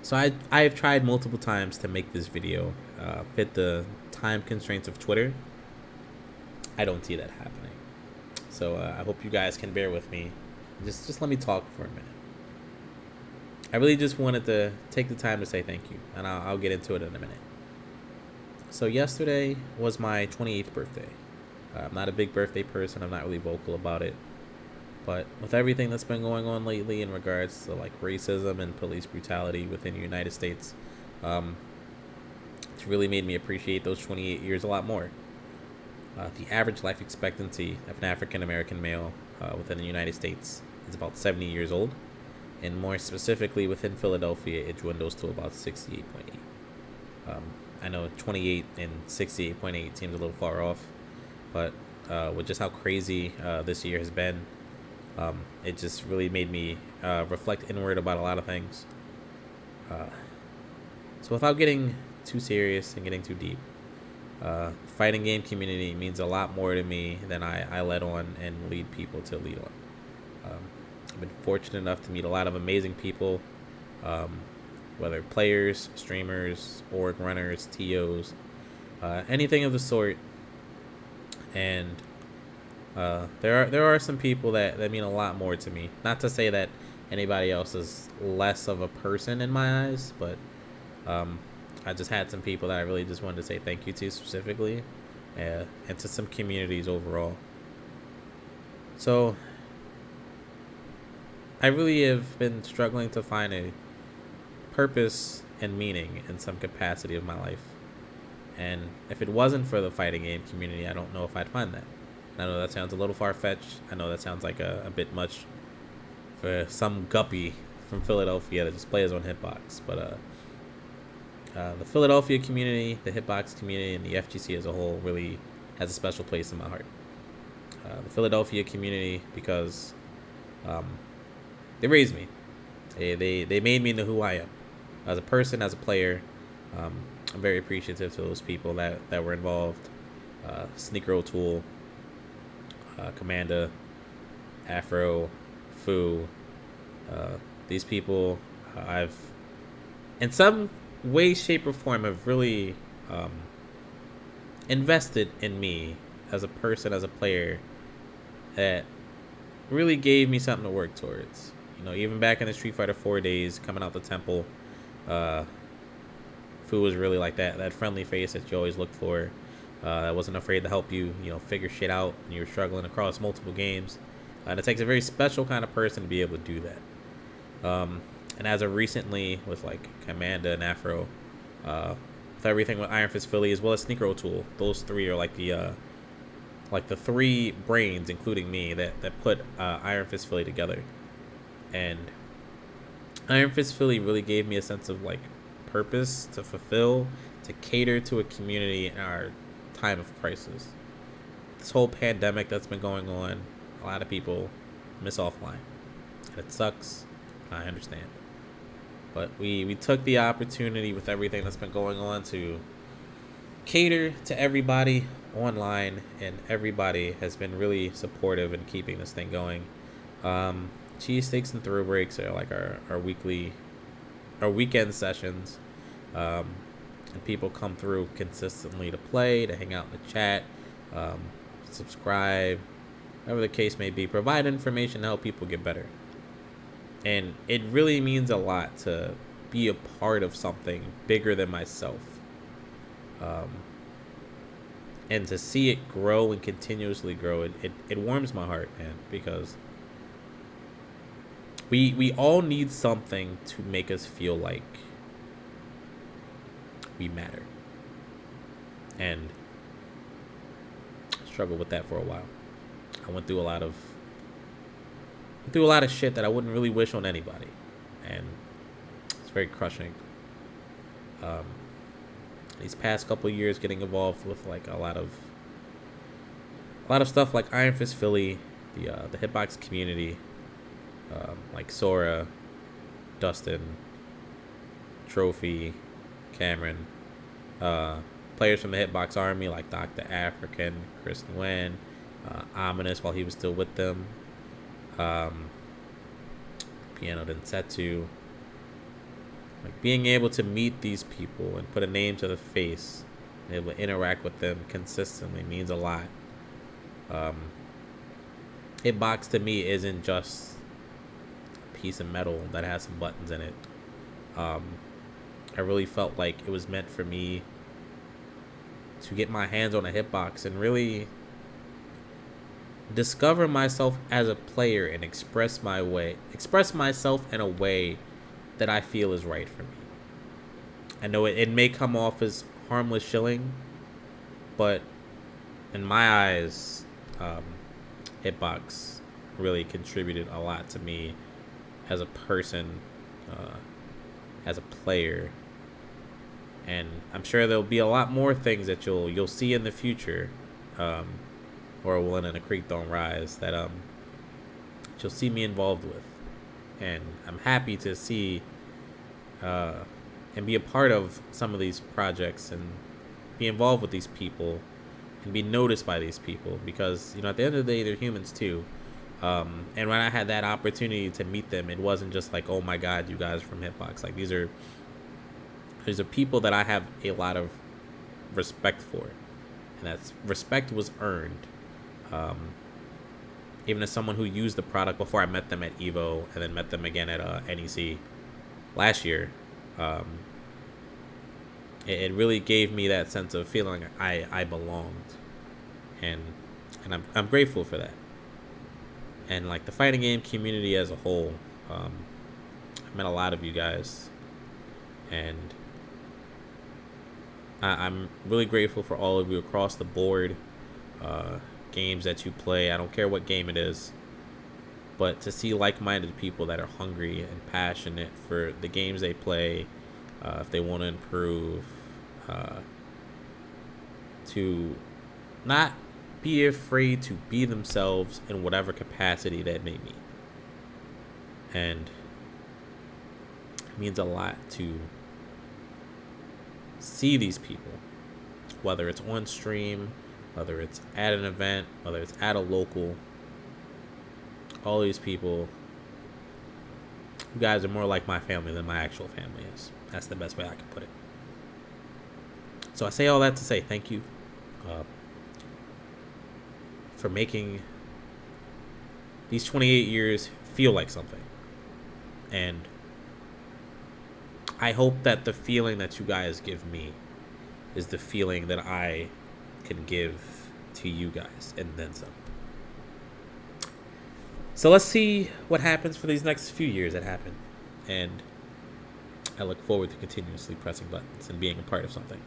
So I've tried multiple times to make this video fit the time constraints of Twitter. I don't see that happening. So I hope you guys can bear with me. Just let me talk for a minute. I really just wanted to take the time to say thank you, and I'll get into it in a minute. So yesterday was my 28th birthday. I'm not a big birthday person. I'm not really vocal about it. But with everything that's been going on lately in regards to like racism and police brutality within the United States, um, it's really made me appreciate those 28 years a lot more. The average life expectancy of an African American male within the United States is about 70 years old, and more specifically within Philadelphia, it dwindles to about 68.8. Um, I know 28 and 68.8 seems a little far off, but with just how crazy this year has been, it just really made me reflect inward about a lot of things. Uh, so without getting too serious and getting too deep, fighting game community means a lot more to me than I let on and lead people to lead on. Um, I've been fortunate enough to meet a lot of amazing people, um, whether players, streamers, org runners, TOs, anything of the sort. And there are some people that mean a lot more to me. Not to say that anybody else is less of a person in my eyes, but um, I just had some people that I really just wanted to say thank you to specifically, and to some communities overall. So I really have been struggling to find a purpose and meaning in some capacity of my life. And if it wasn't for the fighting game community, I don't know if I'd find that. And I know that sounds a little far fetched. I know that sounds like a bit much for some guppy from Philadelphia that just plays on Hitbox. But the Philadelphia community, the Hitbox community, and the FGC as a whole really has a special place in my heart. The Philadelphia community, because um, they raised me. They made me know who I am as a person, as a player. Um, I'm very appreciative to those people that were involved. Sneaker O'Toole, Commander, Afro, Fu. These people, I've in some way, shape, or form have really um, invested in me as a person, as a player, that really gave me something to work towards. Even back in the Street Fighter 4 days, coming out the temple, uh, Fu was really like that friendly face that you always looked for. That wasn't afraid to help you, figure shit out when you were struggling across multiple games. And it takes a very special kind of person to be able to do that. And as of recently, with like Commanda and Afro, with everything with Iron Fist Philly as well as Sneaker O'Toole, those three are like the three brains, including me, that put Iron Fist Philly together. And Iron Fist Philly really gave me a sense of like purpose to fulfill, to cater to a community in our time of crisis. This whole pandemic that's been going on, a lot of people miss offline, and it sucks. I understand, but we took the opportunity with everything that's been going on to cater to everybody online, and everybody has been really supportive in keeping this thing going. Um, Cheesesteaks and throw breaks are like our weekend sessions. Um, and people come through consistently to play, to hang out in the chat, um, subscribe, whatever the case may be, provide information to help people get better. And it really means a lot to be a part of something bigger than myself. Um, and to see it grow and continuously grow, it warms my heart, man, because we all need something to make us feel like we matter. And I struggled with that for a while. I went through a lot of shit that I wouldn't really wish on anybody, and it's very crushing. Um, these past couple of years, getting involved with like a lot of stuff like Iron Fist Philly, the Hitbox community, like Sora, Dustin, Trophy, Cameron, uh, players from the Hitbox Army like Dr. African, Chris Nguyen, Ominous while he was still with them, um, Piano Densetsu, Like being able to meet these people and put a name to the face and able to interact with them consistently means a lot. Um, Hitbox to me isn't just a piece of metal that has some buttons in it. Um, I really felt like it was meant for me to get my hands on a hitbox and really discover myself as a player and express myself in a way that I feel is right for me. I know it may come off as harmless shilling, but in my eyes, um, Hitbox really contributed a lot to me as a person, uh, as a player, and I'm sure there'll be a lot more things that you'll see in the future, um, or Willing and a Creek Don't Rise that you'll see me involved with, and I'm happy to see uh, and be a part of some of these projects and be involved with these people and be noticed by these people because at the end of the day they're humans too. And when I had that opportunity to meet them, it wasn't just like, oh my god, you guys are from Hitbox. Like these are people that I have a lot of respect for, and that respect was earned. Um, Even as someone who used the product before I met them at Evo and then met them again at NEC last year, um, it really gave me that sense of feeling I belonged, and I'm grateful for that. And like the fighting game community as a whole, I've met a lot of you guys, and I'm really grateful for all of you across the board. Games that you play, I don't care what game it is, but to see like-minded people that are hungry and passionate for the games they play, if they want to improve, to not be afraid to be themselves in whatever capacity that may be. And it means a lot to see these people, whether it's on stream, whether it's at an event, whether it's at a local. All these people, you guys are more like my family than my actual family is. That's the best way I can put it. So I say all that to say thank you for making these 28 years feel like something. And I hope that the feeling that you guys give me is the feeling that I can give to you guys and then some. So let's see what happens for these next few years that happen. And I look forward to continuously pressing buttons and being a part of something.